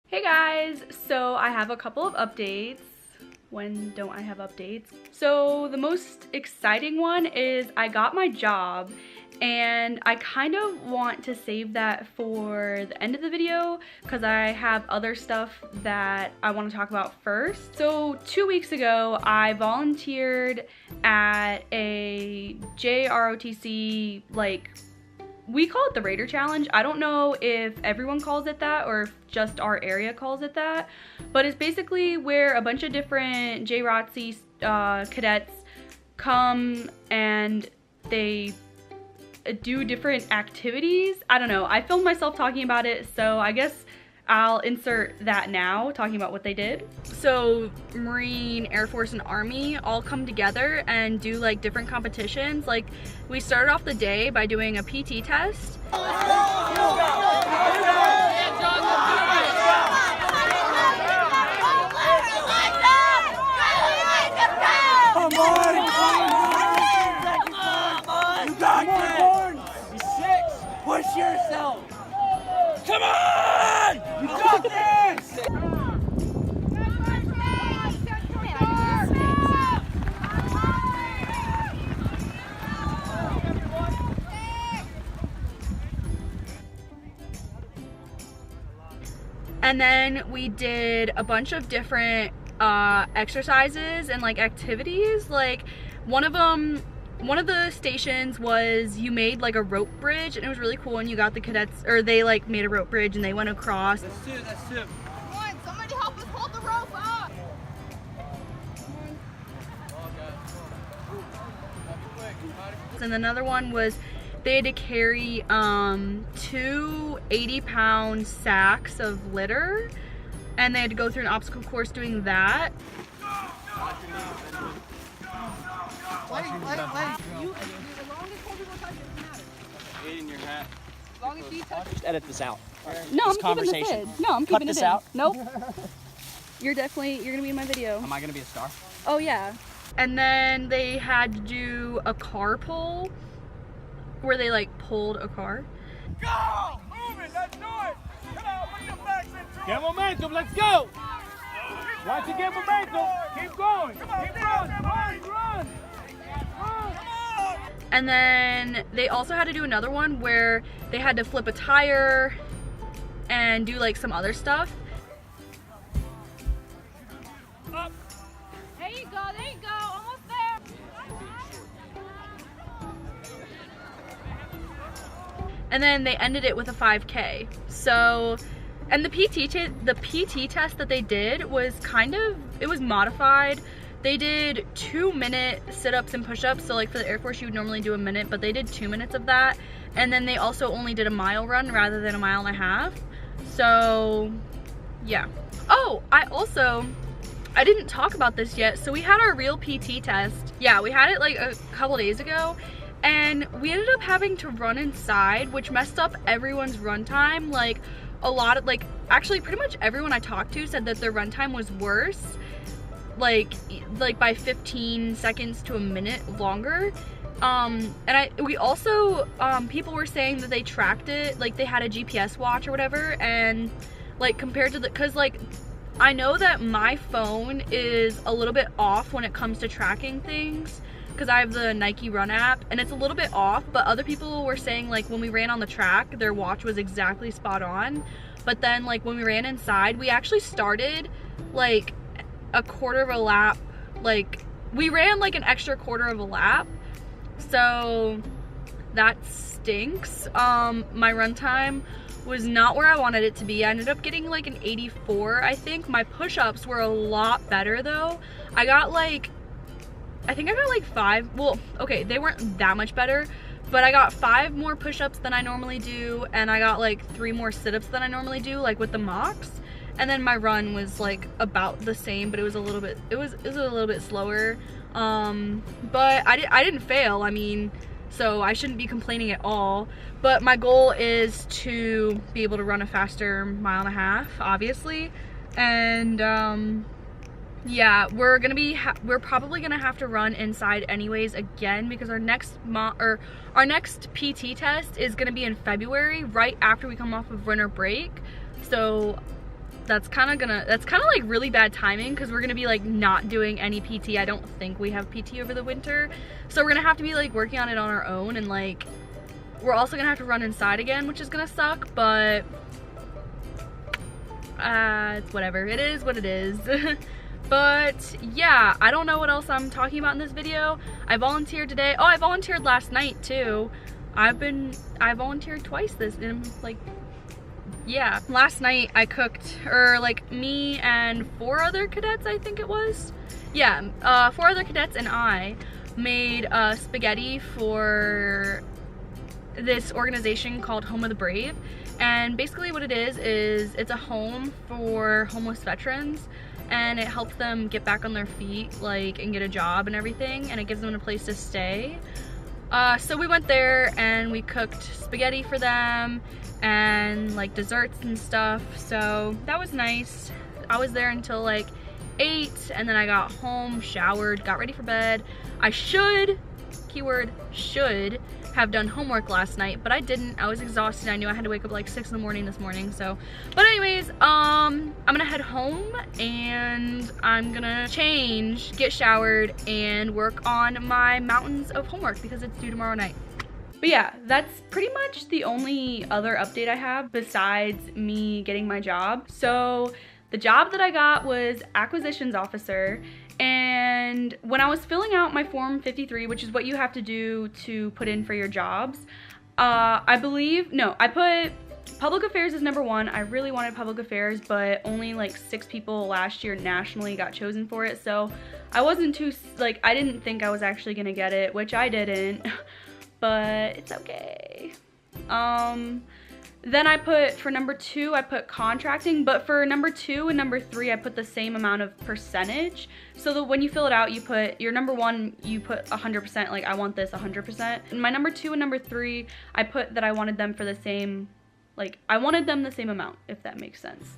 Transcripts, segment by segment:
Hey guys, so I have a couple of updates. When don't I have updates? So the most exciting one is I got my job, and I kind of want to save that for the end of the video because I have other stuff that I want to talk about first. So 2 weeks ago, I volunteered at a JROTC, like, we call it the Raider Challenge. I don't know if everyone calls it that or if just our area calls it that, but it's basically where a bunch of different JROTC cadets come and they do different activities. I don't know. I filmed myself talking about it, so I guess I'll insert that now, talking about what they did. So Marine, Air Force, and Army all come together and do like different competitions. Like we started off the day by doing a PT test. Come on! You got this! Push yourself! Come on! You got this! And then we did a bunch of different exercises and like activities. Like one of the stations was you made like a rope bridge, and it was really cool, and you got the cadets, or they like made a rope bridge and they went across. That's two. Come on, somebody help us hold the rope up. And another one was they had to carry 2 80-pound sacks of litter, and they had to go through an obstacle course doing that. In your hat. As long as you touch it. Edit this out. No, this I'm keeping this in. No, I'm Cut keeping this it in. out? Nope. You're gonna be in my video. Am I gonna be a star? Oh yeah. And then they had to do a car pull, where they like pulled a car. Go! Move it! Let's do it! Come on, put your backs into it! Get momentum, let's go! Once you get momentum, keep going! Come on, keep run! And then they also had to do another one where they had to flip a tire and do like some other stuff. Up! There you go, almost there. And then they ended it with a 5K. So, and the PT test that they did was it was modified. They did 2-minute sit-ups and push-ups. So like for the Air Force, you would normally do a minute, but they did 2 minutes of that. And then they also only did a mile run rather than a 1.5 miles. So yeah. Oh, I didn't talk about this yet. So we had our real PT test. Yeah, we had it like a couple days ago, and we ended up having to run inside, which messed up everyone's run time. Like actually pretty much everyone I talked to said that their run time was worse, like by 15 seconds to a minute longer. We also people were saying that they tracked it, like they had a GPS watch or whatever, and like compared to cause like I know that my phone is a little bit off when it comes to tracking things because I have the Nike Run app, and it's a little bit off, but other people were saying like when we ran on the track, their watch was exactly spot on. But then like when we ran inside, we actually started like a quarter of a lap, like we ran like an extra quarter of a lap, so that stinks. My run time was not where I wanted it to be. I ended up getting like an 84, I think. My push-ups were a lot better though. I think I got like 5, well, okay, they weren't that much better, but I got 5 more push-ups than I normally do, and I got like 3 more sit-ups than I normally do, like with the mocks. And then my run was like about the same, but it was a little bit, it was a little bit slower. But I didn't fail, I mean, so I shouldn't be complaining at all. But my goal is to be able to run a faster 1.5 miles, obviously. And yeah, we're probably gonna have to run inside anyways again, because our next PT test is gonna be in February, right after we come off of winter break. So that's kind of like really bad timing because we're gonna be like not doing any PT. I don't think we have PT over the winter, so we're gonna have to be like working on it on our own, and like we're also gonna have to run inside again, which is gonna suck, but it's whatever. It is what it is. But yeah, I don't know what else I'm talking about in this video. I volunteered today. Oh, I volunteered last night too. I volunteered twice yeah, last night I cooked, or like me and 4 other cadets, I think it was. Yeah, 4 other cadets and I made spaghetti for this organization called Home of the Brave. And basically what it is it's a home for homeless veterans, and it helps them get back on their feet, like, and get a job and everything, and it gives them a place to stay. So we went there and we cooked spaghetti for them and like desserts and stuff, so that was nice. I was there until like 8, and then I got home, showered, got ready for bed. I should, keyword should, have done homework last night, but I didn't. I was exhausted. I knew I had to wake up like 6 in the morning this morning, so. But anyways, I'm gonna head home and I'm gonna change, get showered, and work on my mountains of homework because it's due tomorrow night. But yeah, that's pretty much the only other update I have besides me getting my job. So the job that I got was acquisitions officer, and when I was filling out my form 53, which is what you have to do to put in for your jobs, I put public affairs as number 1. I really wanted public affairs, but only like 6 people last year nationally got chosen for it, so I wasn't too, like, I didn't think I was actually gonna get it, which I didn't. But it's okay. Then I put, for number 2, I put contracting, but for number 2 and number 3, I put the same amount of percentage. So that when you fill it out, you put your number 1, you put 100%, like I want this 100%. And my number 2 and number 3, I put that I wanted them for the same, like I wanted them the same amount, if that makes sense.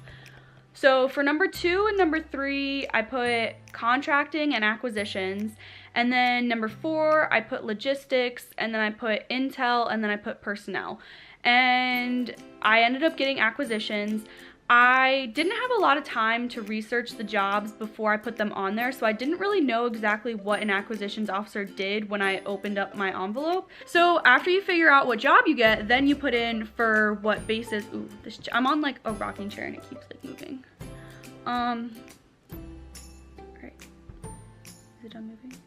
So for number 2 and number 3, I put contracting and acquisitions. And then number 4, I put logistics, and then I put intel, and then I put personnel. And I ended up getting acquisitions. I didn't have a lot of time to research the jobs before I put them on there, so I didn't really know exactly what an acquisitions officer did when I opened up my envelope. So after you figure out what job you get, then you put in for what basis. Ooh, I'm on like a rocking chair and it keeps like moving. Alright. Is it done moving?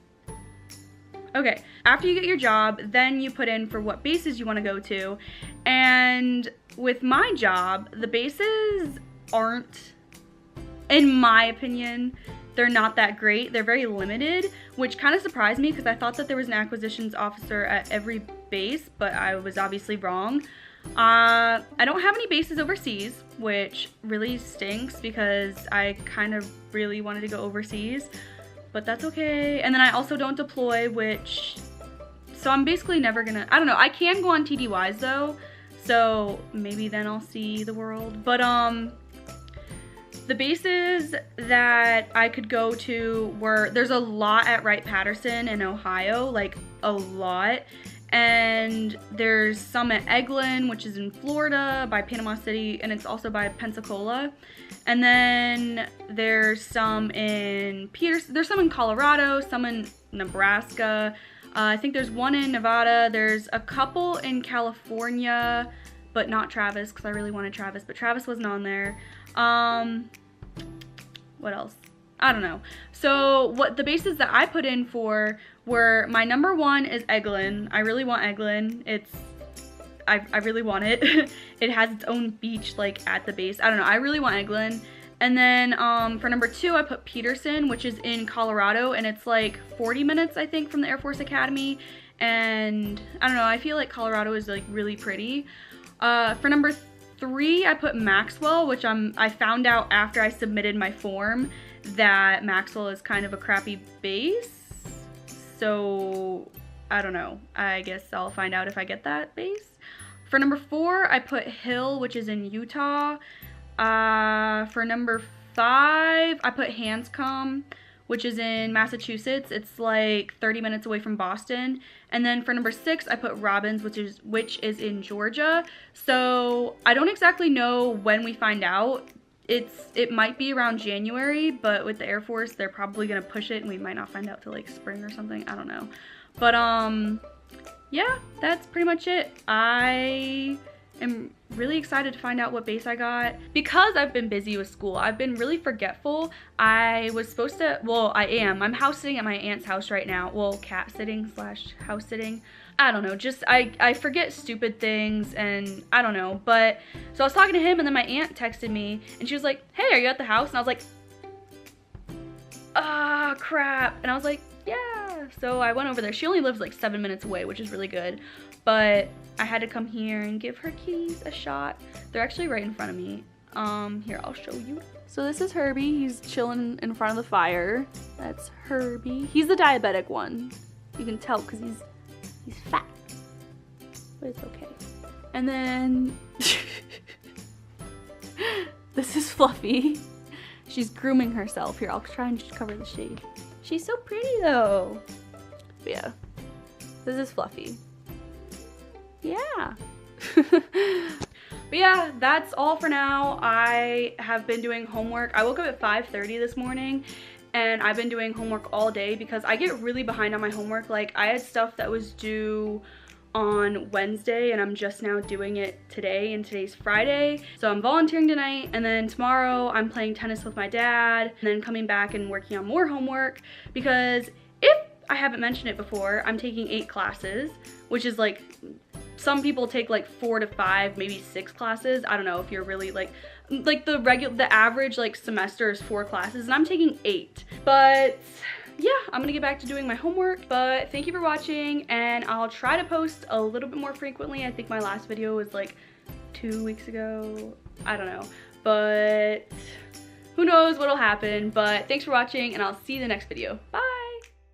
Okay, after you get your job, then you put in for what bases you want to go to. And with my job, the bases aren't, in my opinion, they're not that great. They're very limited, which kind of surprised me because I thought that there was an acquisitions officer at every base, but I was obviously wrong. I don't have any bases overseas, which really stinks because I kind of really wanted to go overseas. But that's okay. And then I also don't deploy, so I'm basically never gonna, I don't know, I can go on TDYs though, so maybe then I'll see the world. But the bases that I could go to were, there's a lot at Wright-Patterson in Ohio, like a lot. And there's some at Eglin, which is in Florida by Panama City, and it's also by Pensacola. And then there's some in there's some in Colorado, some in Nebraska. I think there's one in Nevada. There's a couple in California, but not Travis, because I really wanted Travis, but Travis wasn't on there. What else? I don't know. So what the bases that I put in for were, my number 1 is Eglin. I really want Eglin. I really want it. It has its own beach like at the base. I don't know. I really want Eglin. And then for number 2, I put Peterson, which is in Colorado, and it's like 40 minutes, I think, from the Air Force Academy. And I don't know. I feel like Colorado is like really pretty. For number 3, I put Maxwell, which I found out after I submitted my form that Maxwell is kind of a crappy base. So I don't know. I guess I'll find out if I get that base. For number 4, I put Hill, which is in Utah. For number 5, I put Hanscom, which is in Massachusetts. It's like 30 minutes away from Boston. And then for number 6, I put Robbins, which is in Georgia. So I don't exactly know when we find out it might be around January, but with the Air Force, they're probably gonna push it and we might not find out till like spring or something. I don't know. But yeah, that's pretty much it. I am really excited to find out what base I got. Because I've been busy with school, I've been really forgetful. I was supposed to, well, I'm house sitting at my aunt's house right now. Well, cat sitting slash house sitting. I don't know, just I forget stupid things and I don't know. But so I was talking to him and then my aunt texted me and she was like, hey, are you at the house? And I was like, ah, crap. And I was like, yeah. So I went over there. She only lives like 7 minutes away, which is really good. But I had to come here and give her keys a shot. They're actually right in front of me. Here, I'll show you. So this is Herbie. He's chilling in front of the fire. That's Herbie. He's the diabetic one. You can tell because he's fat. But it's okay. And then this is Fluffy. She's grooming herself. Here, I'll try and just cover the shade. She's so pretty though. But yeah, this is Fluffy. Yeah. But yeah, that's all for now. I have been doing homework. I woke up at 5:30 this morning and I've been doing homework all day because I get really behind on my homework. Like I had stuff that was due on Wednesday and I'm just now doing it today, and today's Friday. So I'm volunteering tonight and then tomorrow I'm playing tennis with my dad and then coming back and working on more homework because if I haven't mentioned it before, I'm taking 8 classes, which is like, some people take like 4 to 5, maybe 6 classes. I don't know if you're really like the average like semester is 4 classes and I'm taking 8. But yeah, I'm gonna get back to doing my homework. But thank you for watching and I'll try to post a little bit more frequently. I think my last video was like 2 weeks ago. I don't know, but who knows what'll happen. But thanks for watching and I'll see you in the next video. Bye.